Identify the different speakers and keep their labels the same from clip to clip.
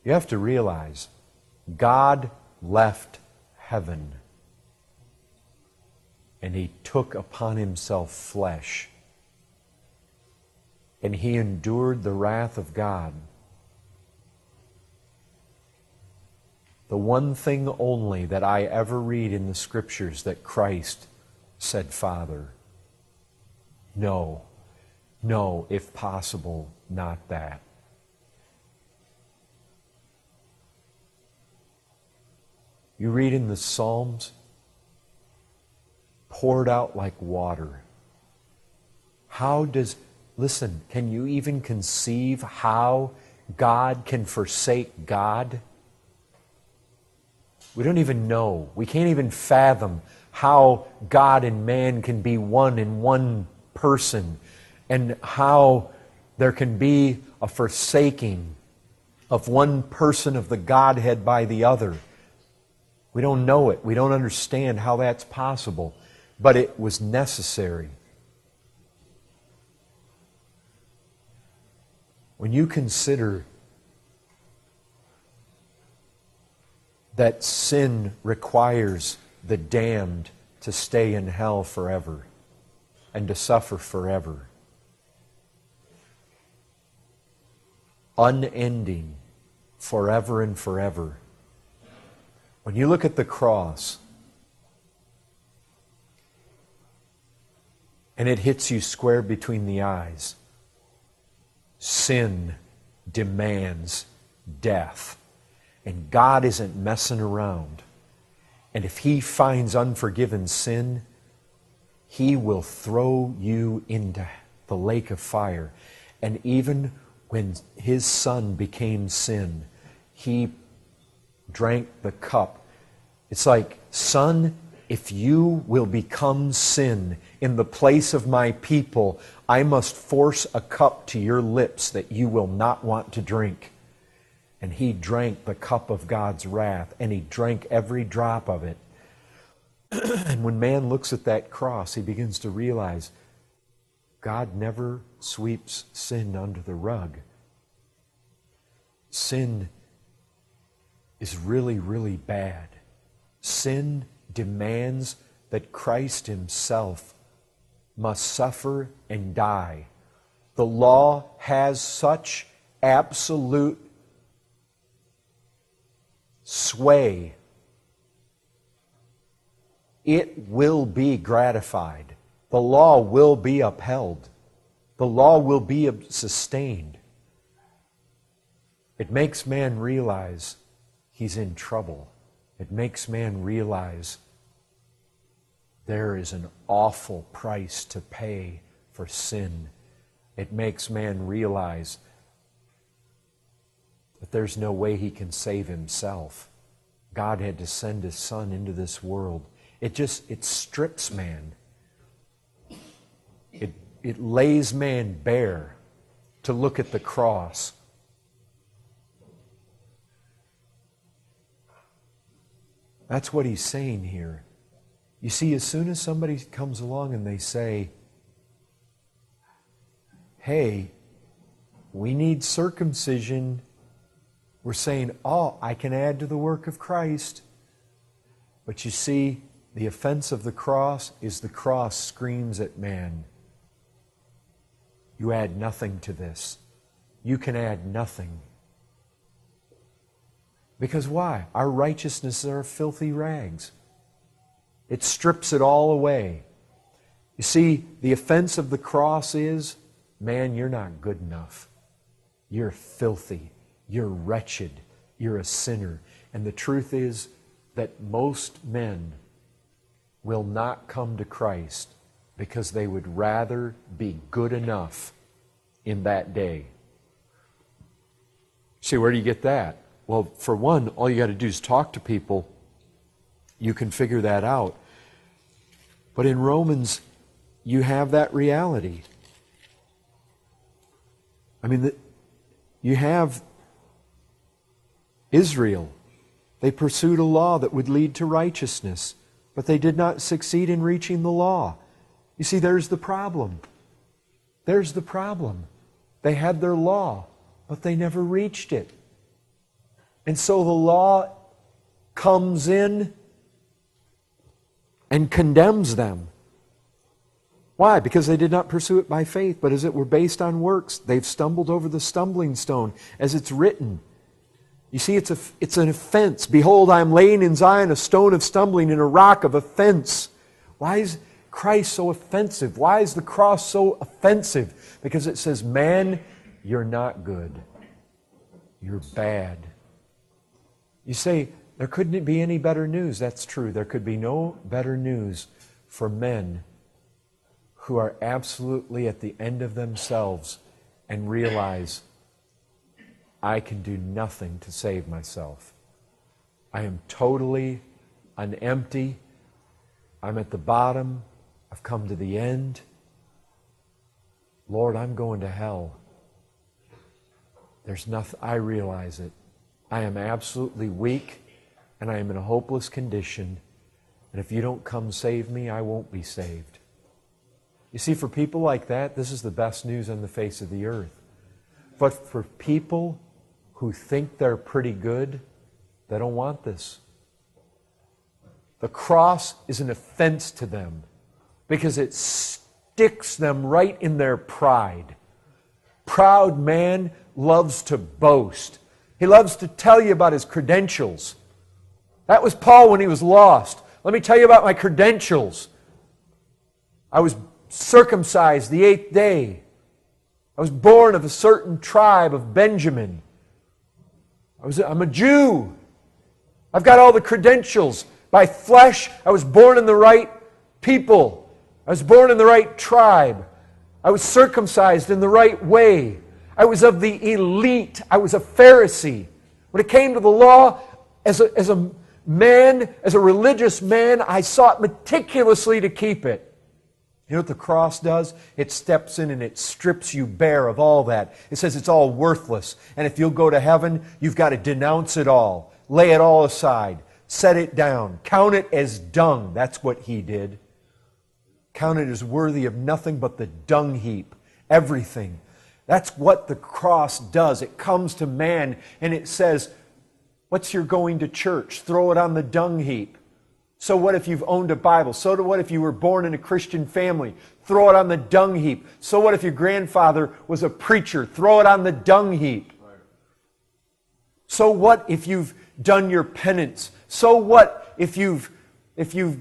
Speaker 1: You have to realize, God left heaven and He took upon Himself flesh. And He endured the wrath of God. The one thing only that I ever read in the Scriptures that Christ said, Father, no, if possible, not that. You read in the Psalms, poured out like water. Listen, can you even conceive how God can forsake God? We don't even know. We can't even fathom how God and man can be one in one person, and how there can be a forsaking of one person of the Godhead by the other. We don't know it. We don't understand how that's possible. But it was necessary. When you consider that sin requires the damned to stay in hell forever and to suffer forever, unending, forever and forever. When you look at the cross and it hits you square between the eyes, sin demands death. And God isn't messing around. And if He finds unforgiven sin, He will throw you into the lake of fire. And even when His Son became sin, He drank the cup. It's like, Son, if you will become sin in the place of my people, I must force a cup to your lips that you will not want to drink. And He drank the cup of God's wrath, and He drank every drop of it. And when man looks at that cross, he begins to realize God never sweeps sin under the rug. Sin is really, really bad. Sin demands that Christ Himself must suffer and die. The law has such absolute sway. It will be gratified. The law will be upheld. The law will be sustained. It makes man realize he's in trouble. It makes man realize there is an awful price to pay for sin. It makes man realize that there's no way he can save himself. God had to send His Son into this world. It strips man. It lays man bare to look at the cross. That's what He's saying here. You see, as soon as somebody comes along and they say, hey, we need circumcision, we're saying, oh, I can add to the work of Christ. But you see, the offense of the cross is the cross screams at man, you add nothing to this. You can add nothing. Because why? Our righteousness are filthy rags. It strips it all away. You see, the offense of the cross is, man, you're not good enough. You're filthy. You're wretched. You're a sinner. And the truth is that most men will not come to Christ because they would rather be good enough in that day. See, where do you get that? Well, for one, all you got to do is talk to people. You can figure that out. But in Romans, you have that reality. I mean, you have Israel. They pursued a law that would lead to righteousness, but they did not succeed in reaching the law. You see, there's the problem. There's the problem. They had their law, but they never reached it. And so the law comes in and condemns them. Why? Because they did not pursue it by faith, but as it were based on works. They've stumbled over the stumbling stone, as it's written. You see, it's an offense. Behold, I am laying in Zion a stone of stumbling and a rock of offense. Why is Christ so offensive? Why is the cross so offensive? Because it says, man, you're not good. You're bad. You say, there couldn't be any better news. That's true. There could be no better news for men who are absolutely at the end of themselves and realize, I can do nothing to save myself. I am totally empty. I'm at the bottom. I've come to the end. Lord, I'm going to hell. There's nothing, I realize it. I am absolutely weak and I am in a hopeless condition. And if you don't come save me, I won't be saved. You see, for people like that, this is the best news on the face of the earth. But for people who think they're pretty good, they don't want this. The cross is an offense to them because it sticks them right in their pride. Proud man loves to boast. He loves to tell you about his credentials. That was Paul when he was lost. Let me tell you about my credentials. I was circumcised the 8th day. I was born of a certain tribe of Benjamin. I'm a Jew. I've got all the credentials. By flesh, I was born in the right people. I was born in the right tribe. I was circumcised in the right way. I was of the elite. I was a Pharisee. When it came to the law, as a man, as a religious man, I sought meticulously to keep it. You know what the cross does? It steps in and it strips you bare of all that. It says it's all worthless. And if you'll go to heaven, you've got to denounce it all. Lay it all aside. Set it down. Count it as dung. That's what He did. Count it as worthy of nothing but the dung heap. Everything. That's what the cross does. It comes to man and it says, what's your going to church? Throw it on the dung heap. So what if you've owned a Bible? So what if you were born in a Christian family? Throw it on the dung heap. So what if your grandfather was a preacher? Throw it on the dung heap. So what if you've done your penance? So what if you've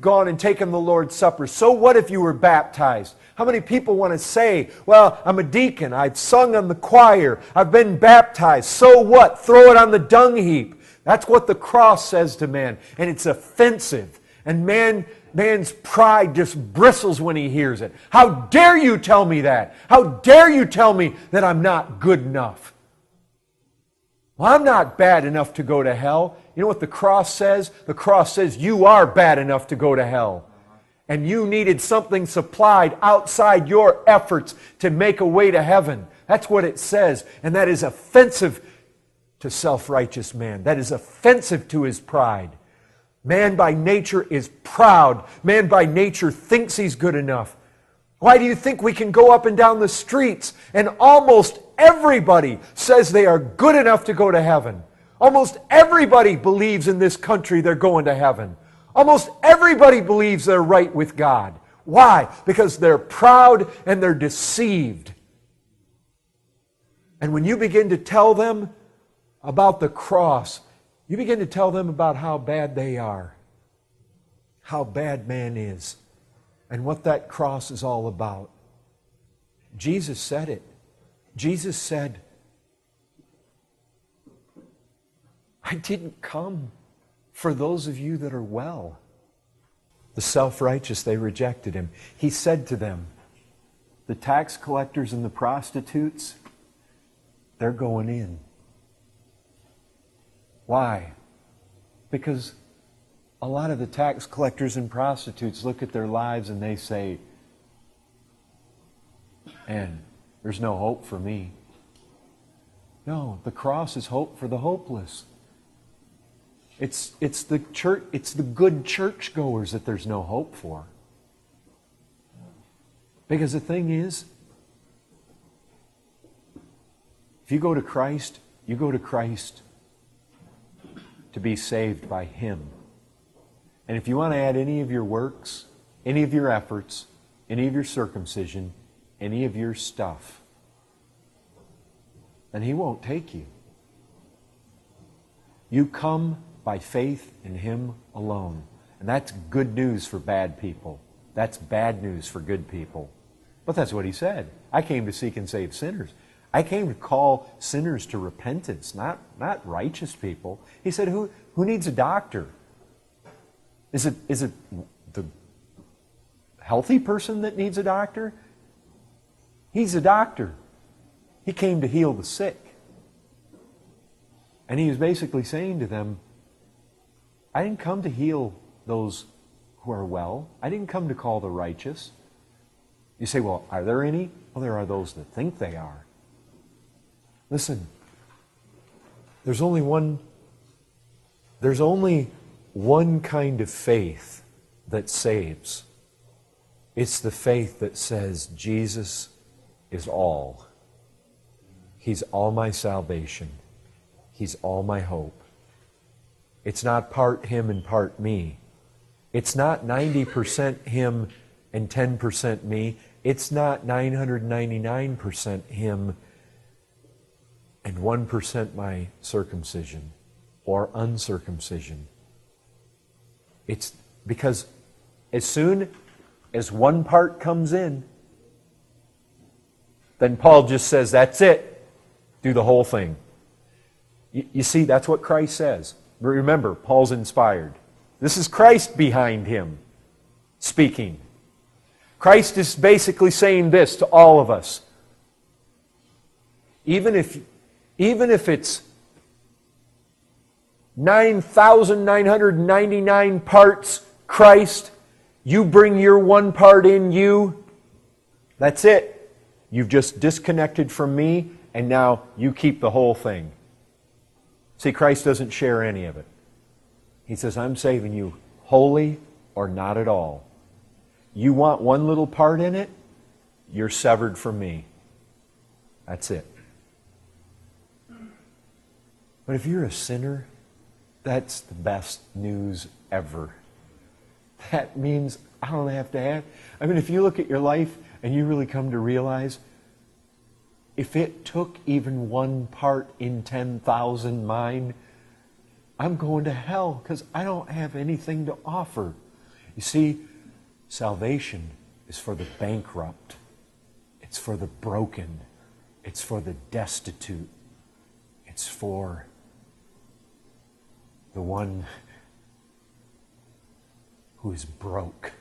Speaker 1: gone and taken the Lord's Supper? So what if you were baptized? How many people want to say, well, I'm a deacon, I've sung on the choir, I've been baptized. So what? Throw it on the dung heap. That's what the cross says to man. And it's offensive. And man's pride just bristles when he hears it. How dare you tell me that? How dare you tell me that I'm not good enough? Well, I'm not bad enough to go to hell. You know what the cross says? The cross says you are bad enough to go to hell. And you needed something supplied outside your efforts to make a way to heaven. That's what it says. And that is offensive to self-righteous man. That is offensive to his pride. Man by nature is proud. Man by nature thinks he's good enough. Why do you think we can go up and down the streets and almost everybody says they are good enough to go to heaven? Almost everybody believes in this country they're going to heaven. Almost everybody believes they're right with God. Why? Because they're proud and they're deceived. And when you begin to tell them about the cross, you begin to tell them about how bad they are, how bad man is, and what that cross is all about. Jesus said it. Jesus said, I didn't come for those of you that are well. The self-righteous, they rejected Him. He said to them, the tax collectors and the prostitutes, they're going in. Why? Because a lot of the tax collectors and prostitutes look at their lives and they say, man, there's no hope for me. No, the cross is hope for the hopeless. It's the church, it's the good churchgoers that there's no hope for. Because the thing is, if you go to Christ, you go to Christ to be saved by Him. And if you want to add any of your works, any of your efforts, any of your circumcision, any of your stuff, then He won't take you. You come by faith in Him alone. And that's good news for bad people. That's bad news for good people. But that's what He said. I came to seek and save sinners. I came to call sinners to repentance, not righteous people. He said, who needs a doctor? Is it the healthy person that needs a doctor? He's a doctor. He came to heal the sick. And He was basically saying to them, I didn't come to heal those who are well. I didn't come to call the righteous. You say, well, are there any? Well, there are those that think they are. Listen, there's only one kind of faith that saves. It's the faith that says Jesus is all. He's all my salvation. He's all my hope. It's not part Him and part me. It's not 90% Him and 10% me. It's not 999% Him and 1% my circumcision or uncircumcision. It's because as soon as one part comes in, then Paul just says, that's it. Do the whole thing. You see, that's what Christ says. Remember, Paul's inspired. This is Christ behind him speaking. Christ is basically saying this to all of us. Even if it's 9,999 parts Christ, you bring your one part in you, that's it. You've just disconnected from me, and now you keep the whole thing. See, Christ doesn't share any of it. He says, I'm saving you wholly or not at all. You want one little part in it, you're severed from me. That's it. But if you're a sinner, that's the best news ever. That means I don't have to have... I mean, if you look at your life and you really come to realize, if it took even one part in 10,000 mine, I'm going to hell because I don't have anything to offer. You see, salvation is for the bankrupt. It's for the broken. It's for the destitute. It's for the one who is broke.